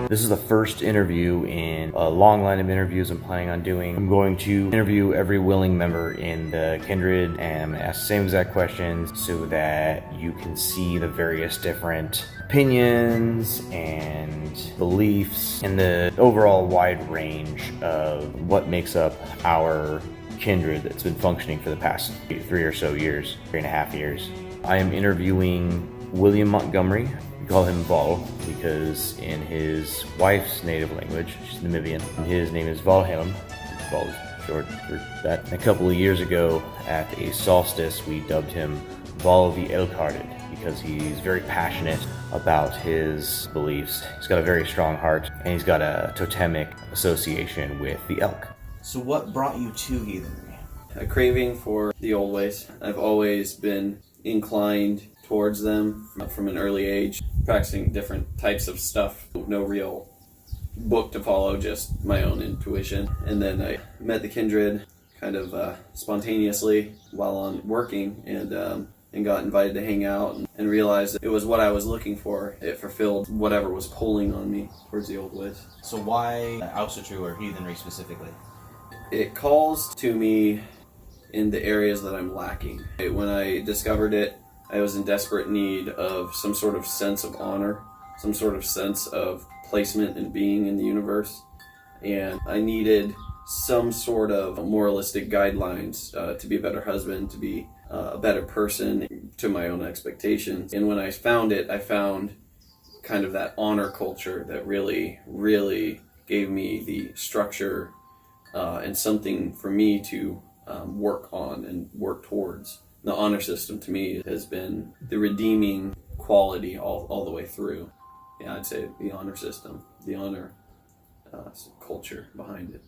This is the first interview in a long line of interviews I'm planning on doing. I'm going to interview every willing member in the Kindred and ask the same exact questions so that you can see the various different opinions and beliefs and the overall wide range of what makes up our Kindred that's been functioning for the past 3 or so years, 3.5 years. I am interviewing William Montgomery. We call him Val because in his wife's native language, she's Namibian, his name is Valhelm. Val is short for that. A couple of years ago at a solstice, we dubbed him Val the Elkhearted because he's very passionate about his beliefs. He's got a very strong heart and he's got a totemic association with the elk. So what brought you to heathenry? A craving for the old ways. I've always been inclined towards them from an early age, practicing different types of stuff. No real book to follow, just my own intuition. And then I met the Kindred kind of spontaneously while on working and got invited to hang out and realized that it was what I was looking for. It fulfilled whatever was pulling on me towards the old ways. So why Ausatru or heathenry specifically? It calls to me in the areas that I'm lacking. When I discovered it, I was in desperate need of some sort of sense of honor, some sort of sense of placement and being in the universe. And I needed some sort of moralistic guidelines to be a better husband, to be a better person to my own expectations. And when I found it, I found kind of that honor culture that really, really gave me the structure and something for me to work on and work towards. The honor system to me has been the redeeming quality all the way through. Yeah, I'd say the honor system, the honor culture behind it.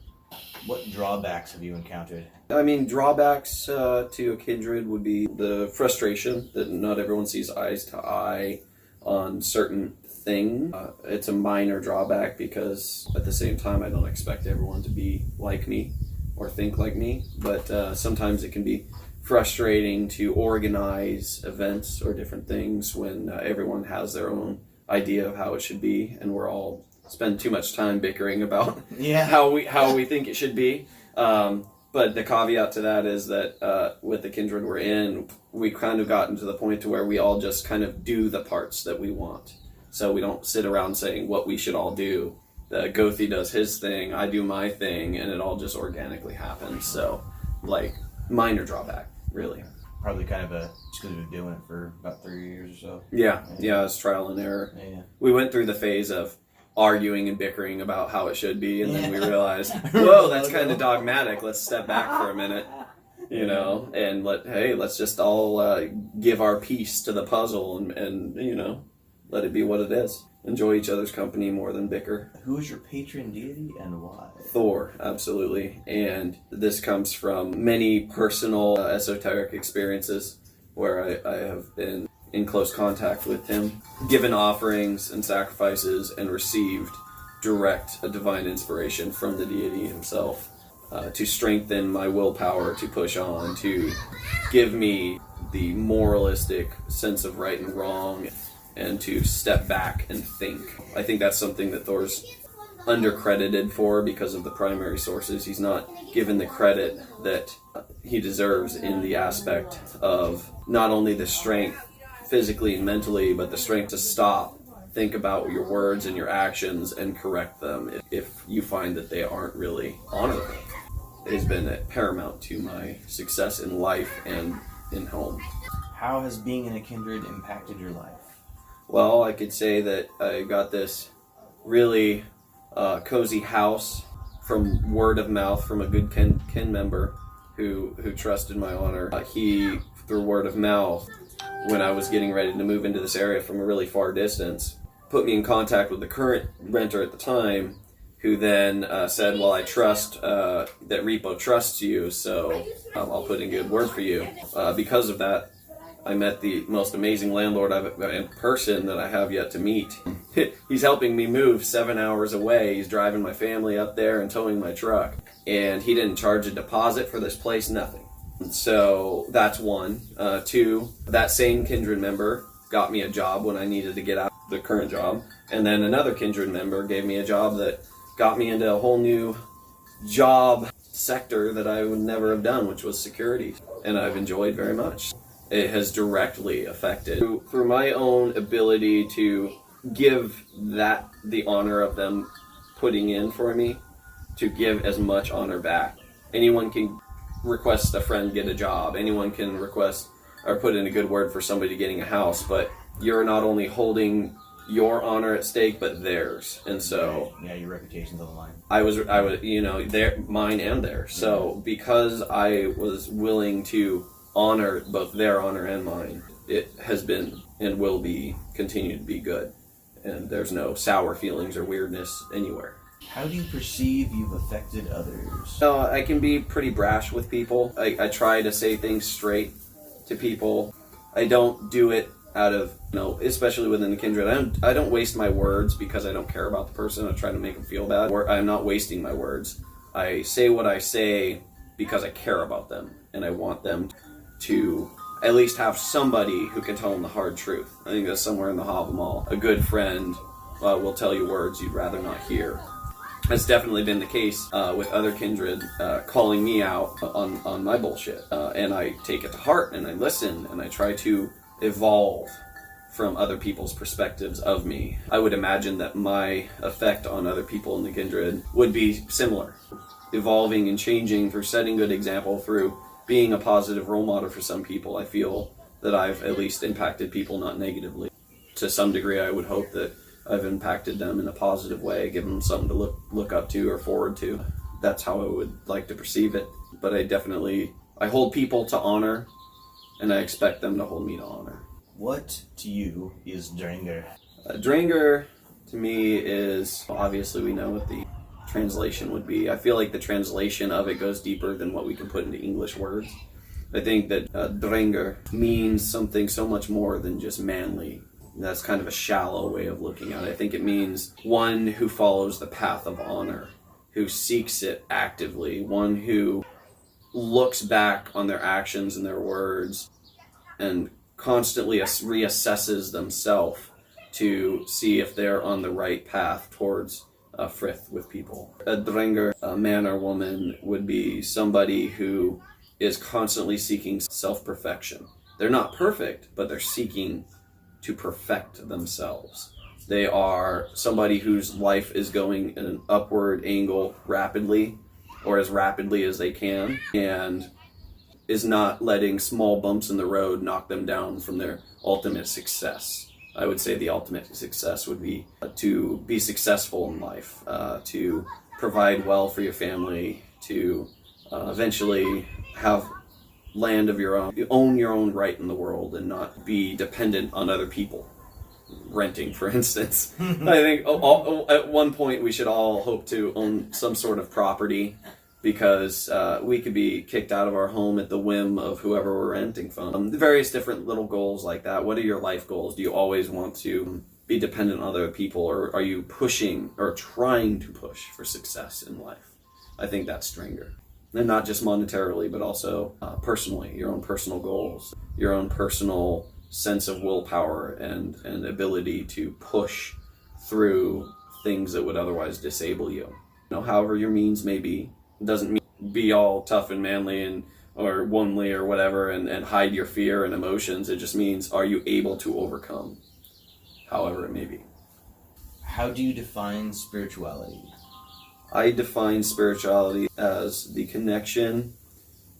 What drawbacks have you encountered? I mean, drawbacks to a Kindred would be the frustration that not everyone sees eyes to eye on certain things. It's a minor drawback because at the same time I don't expect everyone to be like me or think like me, but sometimes it can be frustrating to organize events or different things when everyone has their own idea of how it should be, and we're all spend too much time bickering about how we think it should be. But the caveat to that is that with the Kindred we're in, we kind of gotten to the point to where we all just kind of do the parts that we want. So we don't sit around saying what we should all do. Gothi does his thing, I do my thing, and it all just organically happens. So, like, minor drawback, really. Probably kind of just because we've been doing it for about 3 years or so. Yeah, it's trial and error. Yeah. We went through the phase of arguing and bickering about how it should be, and then we realized, whoa, that's kind of dogmatic. Let's step back for a minute, and let's just all give our piece to the puzzle and let it be what it is. Enjoy each other's company more than bicker. Who is your patron deity and why? Thor, absolutely. And this comes from many personal esoteric experiences where I have been in close contact with him, given offerings and sacrifices, and received direct divine inspiration from the deity himself to strengthen my willpower to push on, to give me the moralistic sense of right and wrong, and to step back and think. I think that's something that Thor's undercredited for because of the primary sources. He's not given the credit that he deserves in the aspect of not only the strength physically and mentally, but the strength to stop, think about your words and your actions, and correct them if you find that they aren't really honorable. It has been paramount to my success in life and in home. How has being in a Kindred impacted your life? Well, I could say that I got this really cozy house from word of mouth from a good kin member who trusted my honor. He, through word of mouth, when I was getting ready to move into this area from a really far distance, put me in contact with the current renter at the time, who then said, well, I trust that Repo trusts you, so I'll put in good word for you. Because of that, I met the most amazing landlord in person that I have yet to meet. He's helping me move 7 hours away. He's driving my family up there and towing my truck. And he didn't charge a deposit for this place, nothing. So that's one. Two, that same Kindred member got me a job when I needed to get out of the current job. And then another Kindred member gave me a job that got me into a whole new job sector that I would never have done, which was security. And I've enjoyed very much. It has directly affected through my own ability to give that the honor of them putting in for me, to give as much honor back. Anyone can request a friend get a job. Anyone can request or put in a good word for somebody getting a house, but you're not only holding your honor at stake, but theirs. And so yeah, your reputation's on the line. I was, their, mine and theirs. So because I was willing to honor both their honor and mine, it has been and will be continue to be good. And there's no sour feelings or weirdness anywhere. How do you perceive you've affected others? So I can be pretty brash with people. I try to say things straight to people. I don't do it out of, especially within the Kindred, I don't waste my words because I don't care about the person. I try to make them feel bad. Or I'm not wasting my words. I say what I say because I care about them, and I want them to at least have somebody who can tell them the hard truth. I think that's somewhere in the Havamal. A good friend will tell you words you'd rather not hear. That's definitely been the case with other Kindred calling me out on my bullshit. And I take it to heart, and I listen, and I try to evolve from other people's perspectives of me. I would imagine that my effect on other people in the Kindred would be similar. Evolving and changing through setting good example, through being a positive role model for some people. I feel that I've at least impacted people, not negatively. To some degree, I would hope that I've impacted them in a positive way, given them something to look up to or forward to. That's how I would like to perceive it. But I hold people to honor, and I expect them to hold me to honor. What to you is Drengr? Drengr, to me, is, obviously we know what the translation would be. I feel like the translation of it goes deeper than what we can put into English words. I think that Drengr means something so much more than just manly. That's kind of a shallow way of looking at it. I think it means one who follows the path of honor, who seeks it actively, one who looks back on their actions and their words and constantly reassesses themselves to see if they're on the right path towards frith with people. A Drengr, a man or woman, would be somebody who is constantly seeking self-perfection. They're not perfect, but they're seeking to perfect themselves. They are somebody whose life is going in an upward angle rapidly, or as rapidly as they can, and is not letting small bumps in the road knock them down from their ultimate success. I would say the ultimate success would be to be successful in life, to provide well for your family, to eventually have land of your own, you own your own right in the world and not be dependent on other people. Renting, for instance. I think at one point we should all hope to own some sort of property, because we could be kicked out of our home at the whim of whoever we're renting from. Various different little goals like that. What are your life goals? Do you always want to be dependent on other people, or are you pushing or trying to push for success in life? I think that's Drengr. And not just monetarily, but also personally, your own personal goals, your own personal sense of willpower and ability to push through things that would otherwise disable you. However your means may be. It doesn't mean be all tough and manly or womanly or whatever and hide your fear and emotions. It just means, are you able to overcome, however it may be. How do you define spirituality? I define spirituality as the connection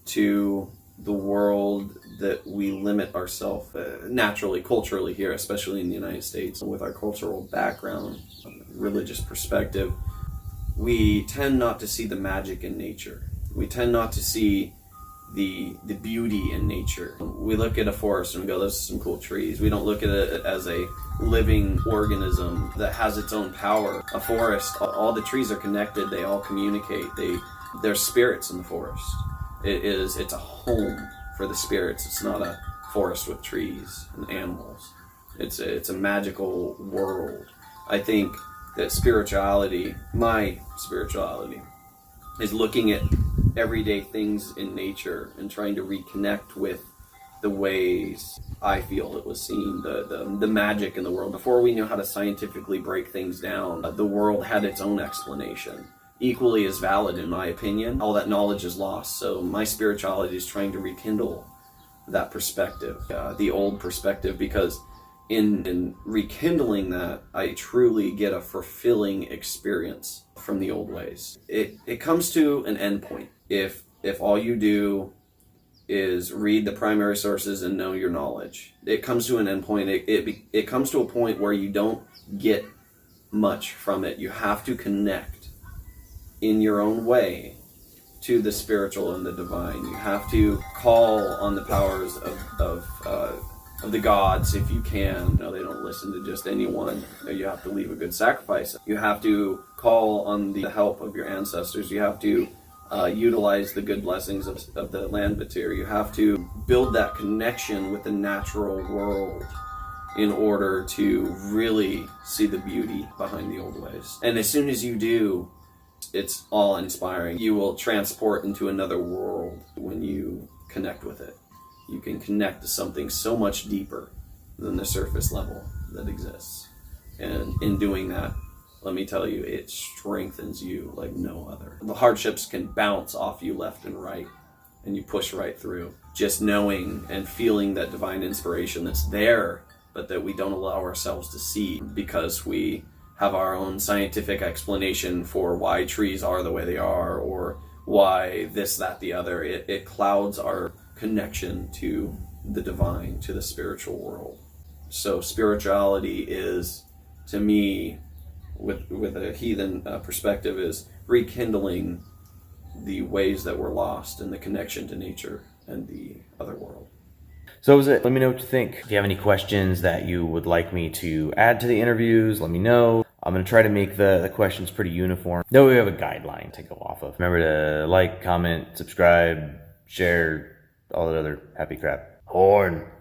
to the world that we limit ourselves naturally, culturally here, especially in the United States. With our cultural background, religious perspective, we tend not to see the magic in nature. We tend not to see the beauty in nature. We look at a forest and we go, those are some cool trees. We don't look at it as a living organism that has its own power. A forest, all the trees are connected, they all communicate. There's spirits in the forest. It's a home for the spirits. It's not a forest with trees and animals. It's a magical world. I think that spirituality, my spirituality, is looking at everyday things in nature and trying to reconnect with the ways I feel it was seen, the magic in the world. Before we knew how to scientifically break things down, the world had its own explanation, equally as valid in my opinion. All that knowledge is lost, so my spirituality is trying to rekindle that perspective, the old perspective, because in rekindling that, I truly get a fulfilling experience from the old ways. It comes to an end point. If all you do is read the primary sources and know your knowledge, it comes to an end point. It comes to a point where you don't get much from it. You have to connect in your own way to the spiritual and the divine. You have to call on the powers of the gods if you can. No, they don't listen to just anyone. You have to leave a good sacrifice. You have to call on the help of your ancestors. You have to utilize the good blessings of the land Batir. You have to build that connection with the natural world in order to really see the beauty behind the old ways. And as soon as you do, it's awe-inspiring. You will transport into another world when you connect with it. You can connect to something so much deeper than the surface level that exists. And in doing that, let me tell you, it strengthens you like no other. The hardships can bounce off you left and right, and you push right through. Just knowing and feeling that divine inspiration that's there, but that we don't allow ourselves to see because we have our own scientific explanation for why trees are the way they are, or why this, that, the other. It clouds our connection to the divine, to the spiritual world. So spirituality is, to me, with a heathen perspective, is rekindling the ways that were lost and the connection to nature and the other world. So that was it. Let me know what you think. If you have any questions that you would like me to add to the interviews, let me know. I'm going to try to make the questions pretty uniform. Though we have a guideline to go off of. Remember to like, comment, subscribe, share, all that other happy crap. Horn.